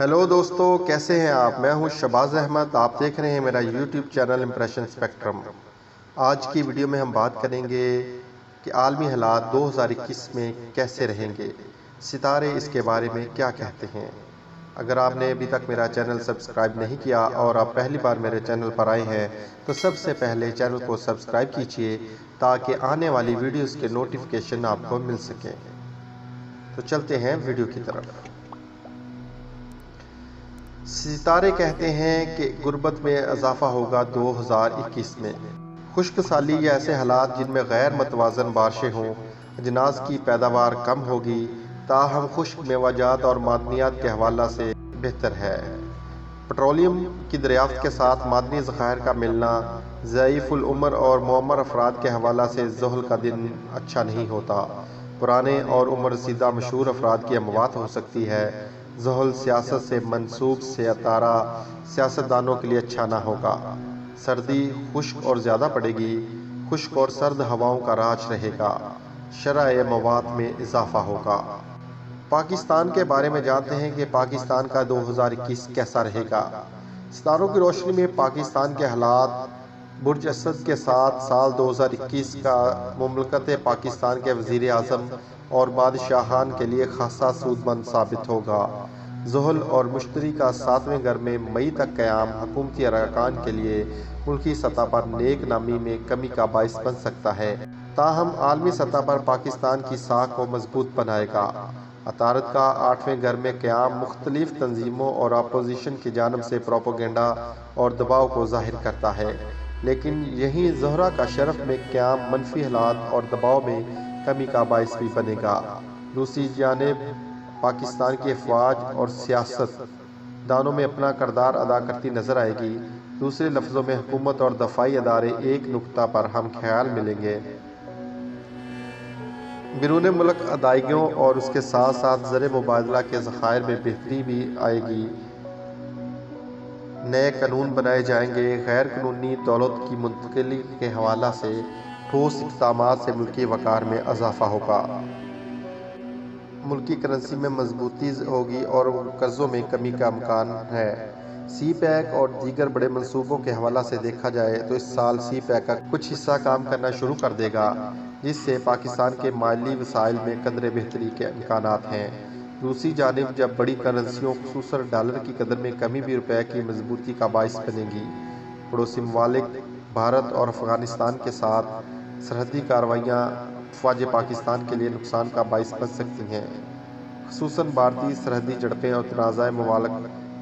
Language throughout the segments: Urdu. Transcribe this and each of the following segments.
ہیلو دوستو، کیسے ہیں آپ؟ میں ہوں شہباز احمد، آپ دیکھ رہے ہیں میرا یوٹیوب چینل امپریشن اسپیکٹرم۔ آج کی ویڈیو میں ہم بات کریں گے کہ عالمی حالات 2021 میں کیسے رہیں گے، ستارے اس کے بارے میں کیا کہتے ہیں۔ اگر آپ نے ابھی تک میرا چینل سبسکرائب نہیں کیا اور آپ پہلی بار میرے چینل پر آئے ہیں تو سب سے پہلے چینل کو سبسکرائب کیجئے تاکہ آنے والی ویڈیوز کے نوٹیفیکیشن آپ کو مل سکیں۔ تو چلتے ہیں ویڈیو کی طرف۔ ستارے کہتے ہیں کہ غربت میں اضافہ ہوگا 2021 میں۔ خشک سالی یا ایسے حالات جن میں غیر متوازن بارشیں ہوں، اجناس کی پیداوار کم ہوگی، تاہم خشک میوہ جات اور معدنیات کے حوالہ سے بہتر ہے۔ پیٹرولیم کی دریافت کے ساتھ معدنی ذخائر کا ملنا، ضعیف العمر اور معمر افراد کے حوالہ سے زحل کا دن اچھا نہیں ہوتا۔ پرانے اور عمر رسیدہ مشہور افراد کی اموات ہو سکتی ہے۔ زحل سیاست سے منسوب ستارہ سیاستدانوں کے لیے اچھا نہ ہوگا۔ سردی خشک اور زیادہ پڑے گی، خشک اور سرد ہواؤں کا راج رہے گا، شرح مواد میں اضافہ ہوگا۔ پاکستان کے بارے میں جانتے ہیں کہ پاکستان کا 2021 کیسا رہے گا۔ ستاروں کی روشنی میں پاکستان کے حالات۔ برج اسد کے ساتھ سال 2021 کا مملکت پاکستان کے وزیر اعظم اور بادشاہان کے لیے خاصا سود مند ثابت ہوگا۔ زحل اور مشتری کا 7ویں گھر میں مئی تک قیام حکومتی ارکان کے لیے ملکی سطح پر نیک نامی میں کمی کا باعث بن سکتا ہے، تاہم عالمی سطح پر پاکستان کی ساکھ کو مضبوط بنائے گا۔ عطارد کا 8ویں گھر میں قیام مختلف تنظیموں اور اپوزیشن کی جانب سے پروپیگنڈا اور دباؤ کو ظاہر کرتا ہے، لیکن یہیں زہرہ کا شرف میں قیام منفی حالات اور دباؤ میں کمی کا باعث بھی بنے گا۔ دوسری جانب پاکستان کی افواج اور سیاست دانوں میں اپنا کردار ادا کرتی نظر آئے گی۔ دوسرے لفظوں میں حکومت اور دفاعی ادارے ایک نقطہ پر ہم خیال ملیں گے۔ بیرون ملک ادائیگیوں اور اس کے ساتھ ساتھ زر مبادلہ کے ذخائر میں بہتری بھی آئے گی۔ نئے قانون بنائے جائیں گے۔ غیر قانونی دولت کی منتقلی کے حوالہ سے ٹھوس اقدامات سے ملکی وقار میں اضافہ ہوگا۔ ملکی کرنسی میں مضبوطی ہوگی اور قرضوں میں کمی کا امکان ہے۔ سی پیک اور دیگر بڑے منصوبوں کے حوالہ سے دیکھا جائے تو اس سال سی پیک کا کچھ حصہ کام کرنا شروع کر دے گا، جس سے پاکستان کے مالی وسائل میں قدرے بہتری کے امکانات ہیں۔ دوسری جانب جب بڑی کرنسیوں خصوصاً ڈالر کی قدر میں کمی بھی روپے کی مضبوطی کا باعث بنے گی۔ پڑوسی ممالک بھارت اور افغانستان کے ساتھ سرحدی کارروائیاں افواج پاکستان کے لیے نقصان کا باعث بن سکتی ہیں، خصوصاً بھارتی سرحدی جھڑپیں اور تنازع ممالک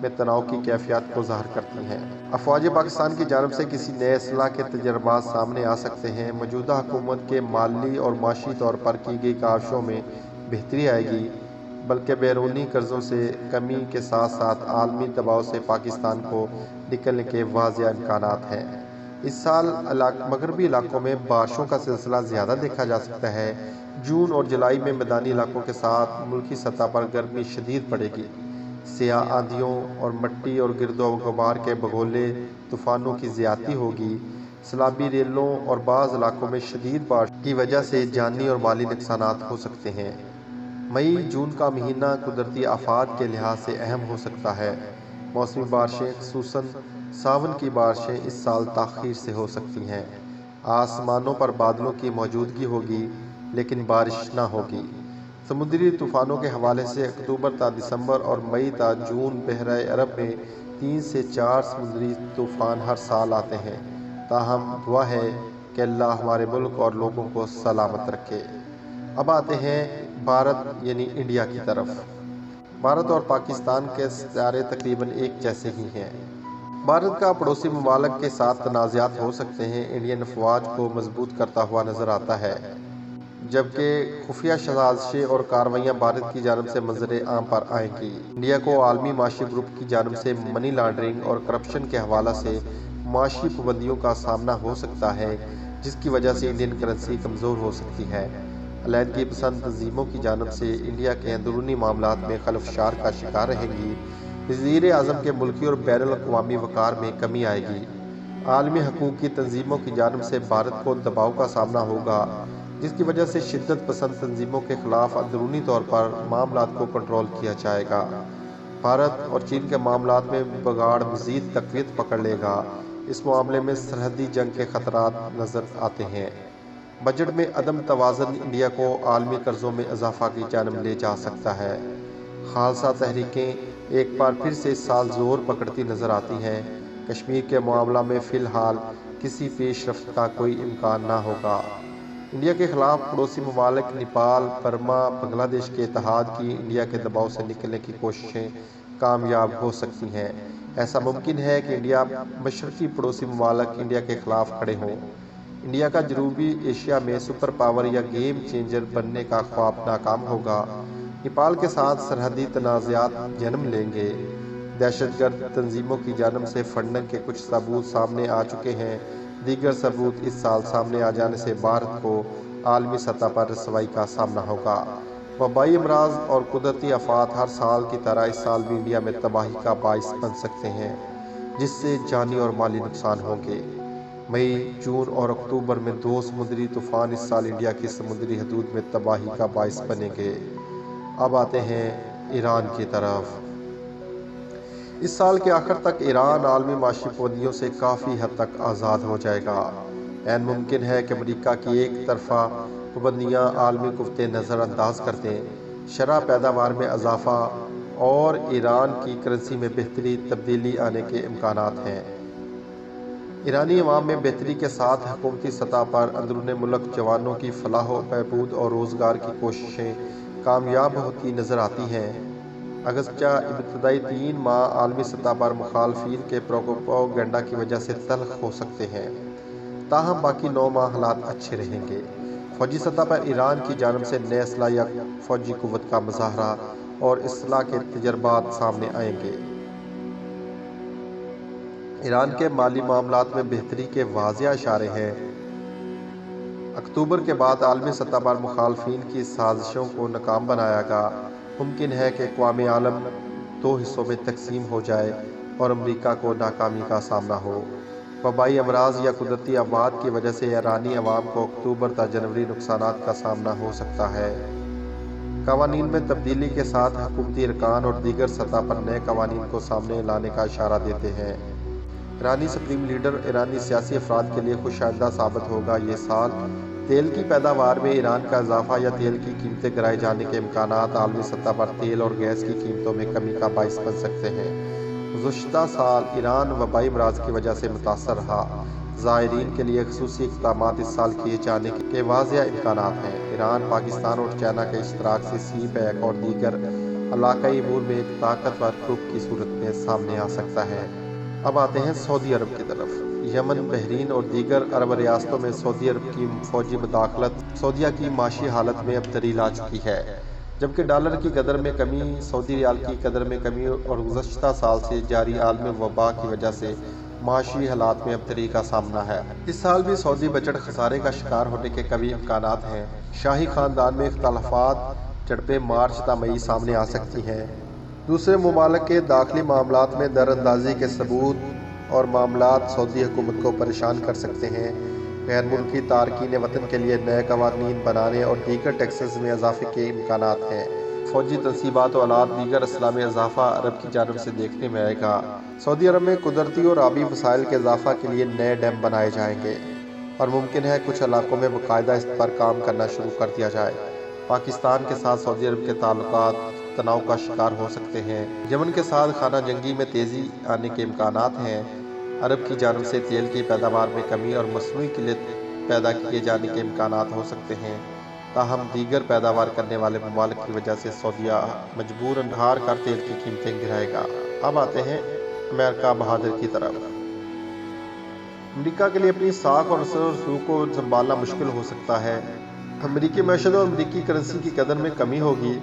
میں تناؤ کی کیفیات کو ظاہر کرتی ہیں۔ افواج پاکستان کی جانب سے کسی نئے اسلحہ کے تجربات سامنے آ سکتے ہیں۔ موجودہ حکومت کے مالی اور معاشی طور پر کی گئی کاوشوں میں بہتری آئے گی، بلکہ بیرونی قرضوں سے کمی کے ساتھ ساتھ عالمی دباؤ سے پاکستان کو نکلنے کے واضح امکانات ہیں۔ اس سال مغربی علاقوں میں بارشوں کا سلسلہ زیادہ دیکھا جا سکتا ہے۔ جون اور جولائی میں میدانی علاقوں کے ساتھ ملکی سطح پر گرمی شدید پڑے گی۔ سیاہ آندھیوں اور مٹی اور گرد و غبار کے بگولے طوفانوں کی زیادتی ہوگی۔ سیلابی ریلوں اور بعض علاقوں میں شدید بارش کی وجہ سے جانی اور مالی نقصانات ہو سکتے ہیں۔ مئی جون کا مہینہ قدرتی آفات کے لحاظ سے اہم ہو سکتا ہے۔ موسمی بارشیں خصوصاً ساون کی بارشیں اس سال تاخیر سے ہو سکتی ہیں۔ آسمانوں پر بادلوں کی موجودگی ہوگی لیکن بارش نہ ہوگی۔ سمندری طوفانوں کے حوالے سے اکتوبر تا دسمبر اور مئی تا جون بحیرہ عرب میں 3 سے 4 سمندری طوفان ہر سال آتے ہیں، تاہم دعا ہے کہ اللہ ہمارے ملک اور لوگوں کو سلامت رکھے۔ اب آتے ہیں بھارت یعنی انڈیا کی طرف۔ بھارت اور پاکستان کے ستارے تقریباً ایک جیسے ہی ہیں۔ بھارت کا پڑوسی ممالک کے ساتھ تنازعات ہو سکتے ہیں۔ انڈین افواج کو مضبوط کرتا ہوا نظر آتا ہے، جبکہ خفیہ سازشیں اور کارروائیاں بھارت کی جانب سے منظر عام پر آئیں گی۔ انڈیا کو عالمی معاشی گروپ کی جانب سے منی لانڈرنگ اور کرپشن کے حوالہ سے معاشی پابندیوں کا سامنا ہو سکتا ہے، جس کی وجہ سے انڈین کرنسی کمزور ہو سکتی ہے۔ علیحدگی پسند تنظیموں کی جانب سے انڈیا کے اندرونی معاملات میں خلفشار کا شکار رہیں گی۔ وزیر اعظم کے ملکی اور بین الاقوامی وقار میں کمی آئے گی۔ عالمی حقوق کی تنظیموں کی جانب سے بھارت کو دباؤ کا سامنا ہوگا، جس کی وجہ سے شدت پسند تنظیموں کے خلاف اندرونی طور پر معاملات کو کنٹرول کیا جائے گا۔ بھارت اور چین کے معاملات میں بگاڑ مزید تقویت پکڑ لے گا۔ اس معاملے میں سرحدی جنگ کے خطرات نظر آتے ہیں۔ بجٹ میں عدم توازن انڈیا کو عالمی قرضوں میں اضافہ کی جانب لے جا سکتا ہے۔ خالصہ تحریکیں ایک بار پھر سے اس سال زور پکڑتی نظر آتی ہیں۔ کشمیر کے معاملہ میں فی الحال کسی پیش رفت کا کوئی امکان نہ ہوگا۔ انڈیا کے خلاف پڑوسی ممالک نیپال، برما، بنگلہ دیش کے اتحاد کی انڈیا کے دباؤ سے نکلنے کی کوششیں کامیاب ہو سکتی ہیں۔ ایسا ممکن ہے کہ انڈیا مشرقی پڑوسی ممالک انڈیا کے خلاف کھڑے ہوں۔ انڈیا کا جنوبی ایشیا میں سپر پاور یا گیم چینجر بننے کا خواب ناکام ہوگا۔ نیپال کے ساتھ سرحدی تنازعات جنم لیں گے۔ دہشت گرد تنظیموں کی جانب سے فنڈنگ کے کچھ ثبوت سامنے آ چکے ہیں۔ دیگر ثبوت اس سال سامنے آ جانے سے بھارت کو عالمی سطح پر رسوائی کا سامنا ہوگا۔ وبائی امراض اور قدرتی آفات ہر سال کی طرح اس سال بھی انڈیا میں تباہی کا باعث بن سکتے ہیں، جس سے جانی اور مالی نقصان ہوں گے۔ مئی، جون اور اکتوبر میں 2 سمندری طوفان اس سال انڈیا کی سمندری حدود میں تباہی کا باعث بنیں گے۔ اب آتے ہیں ایران کی طرف۔ اس سال کے آخر تک ایران عالمی معاشی پابندیوں سے کافی حد تک آزاد ہو جائے گا۔ عین ممکن ہے کہ امریکہ کی ایک طرفہ پابندیاں عالمی قوتیں نظر انداز کر دیں۔ شرح پیداوار میں اضافہ اور ایران کی کرنسی میں تبدیلی آنے کے امکانات ہیں۔ ایرانی عوام میں بہتری کے ساتھ حکومتی سطح پر اندرون ملک جوانوں کی فلاح و بہبود اور روزگار کی کوششیں کامیاب ہوتی نظر آتی ہیں۔ اگرچہ ابتدائی 3 ماہ عالمی سطح پر مخالفین کے پروپیگنڈا کی وجہ سے تلخ ہو سکتے ہیں، تاہم باقی 9 ماہ حالات اچھے رہیں گے۔ فوجی سطح پر ایران کی جانب سے نئے اسلحہ فوجی قوت کا مظاہرہ اور اصلاح کے تجربات سامنے آئیں گے۔ ایران کے مالی معاملات میں بہتری کے واضح اشارے ہیں۔ اکتوبر کے بعد عالمی سطح پر مخالفین کی سازشوں کو ناکام بنایا گا۔ ممکن ہے کہ اقوام عالم 2 حصوں میں تقسیم ہو جائے اور امریکہ کو ناکامی کا سامنا ہو۔ وبائی امراض یا قدرتی آفات کی وجہ سے ایرانی عوام کو اکتوبر تا جنوری نقصانات کا سامنا ہو سکتا ہے۔ قوانین میں تبدیلی کے ساتھ حکومتی ارکان اور دیگر سطح پر نئے قوانین کو سامنے لانے کا اشارہ دیتے ہیں۔ ایرانی سپریم لیڈر ایرانی سیاسی افراد کے لیے خوش آئندہ ثابت ہوگا۔ یہ سال تیل کی پیداوار میں ایران کا اضافہ یا تیل کی قیمتیں گرائے جانے کے امکانات عالمی سطح پر تیل اور گیس کی قیمتوں میں کمی کا باعث بن سکتے ہیں۔ گزشتہ سال ایران وبائی امراض کی وجہ سے متاثر رہا۔ زائرین کے لیے خصوصی اقدامات اس سال کیے جانے کے واضح امکانات ہیں۔ ایران، پاکستان اور چائنا کے اشتراک سے سی پیک اور دیگر علاقائی امور میں ایک طاقتور گروپ کی صورت میں سامنے آ سکتا ہے۔ اب آتے ہیں سعودی عرب کی طرف۔ یمن، بحرین اور دیگر عرب ریاستوں میں سعودی عرب کی فوجی مداخلت سعودیہ کی معاشی حالت میں ابتری لا چکی ہے، جبکہ ڈالر کی قدر میں کمی، سعودی ریال کی قدر میں کمی اور گزشتہ سال سے جاری عالمی وبا کی وجہ سے معاشی حالات میں ابتری کا سامنا ہے۔ اس سال بھی سعودی بجٹ خسارے کا شکار ہونے کے قوی امکانات ہیں۔ شاہی خاندان میں اختلافات جھڑپیں مارچ تا مئی سامنے آ سکتی ہیں۔ دوسرے ممالک کے داخلی معاملات میں دراندازی کے ثبوت اور معاملات سعودی حکومت کو پریشان کر سکتے ہیں۔ غیر ملکی تارکین وطن کے لیے نئے قوانین بنانے اور دیگر ٹیکسز میں اضافے کے امکانات ہیں۔ فوجی تنصیبات و آلات دیگر اسلحہ میں اضافہ عرب کی جانب سے دیکھنے میں آئے گا۔ سعودی عرب میں قدرتی اور آبی وسائل کے اضافہ کے لیے نئے ڈیم بنائے جائیں گے اور ممکن ہے کچھ علاقوں میں باقاعدہ اس پر کام کرنا شروع کر دیا جائے۔ پاکستان کے ساتھ سعودی عرب کے تعلقات تناؤ کا شکار ہو سکتے ہیں۔ یمن کے ساتھ خانہ جنگی میں تیزی آنے کے امکانات ہیں۔ عرب کی جانب سے تیل کی پیداوار میں کمی اور مصنوعی قلت پیدا کیے جانے کے امکانات ہو سکتے ہیں، تاہم دیگر پیداوار کرنے والے ممالک کی وجہ سے سعودیہ مجبوراً ہار کر تیل کی قیمتیں گرائے گا۔ اب آتے ہیں امریکہ بہادر کی طرف۔ امریکہ کے لیے اپنی ساکھ اور اثر و رسوخ کو سنبھالنا مشکل ہو سکتا ہے۔ امریکی معیشت اور امریکی کرنسی کی قدر میں کمی ہوگی۔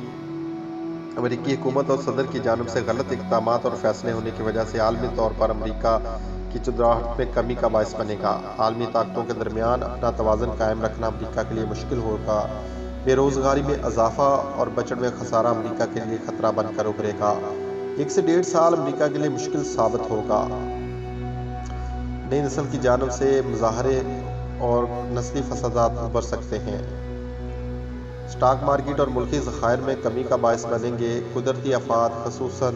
امریکی حکومت اور صدر کی جانب سے غلط اقدامات اور فیصلے ہونے کی وجہ سے عالمی طور پر امریکہ کی چودراہٹ میں کمی کا باعث بنے گا۔ عالمی طاقتوں کے درمیان اپنا توازن قائم رکھنا امریکہ کے لیے مشکل ہوگا۔ بے روزگاری میں اضافہ اور بجٹ میں خسارہ امریکہ کے لیے خطرہ بن کر ابھرے گا۔ 1 سے 1.5 سال امریکہ کے لیے مشکل ثابت ہوگا۔ نئی نسل کی جانب سے مظاہرے اور نسلی فسادات ابھر سکتے ہیں۔ اسٹاک مارکیٹ اور ملکی ذخائر میں کمی کا باعث بنیں گے۔ قدرتی آفات خصوصاً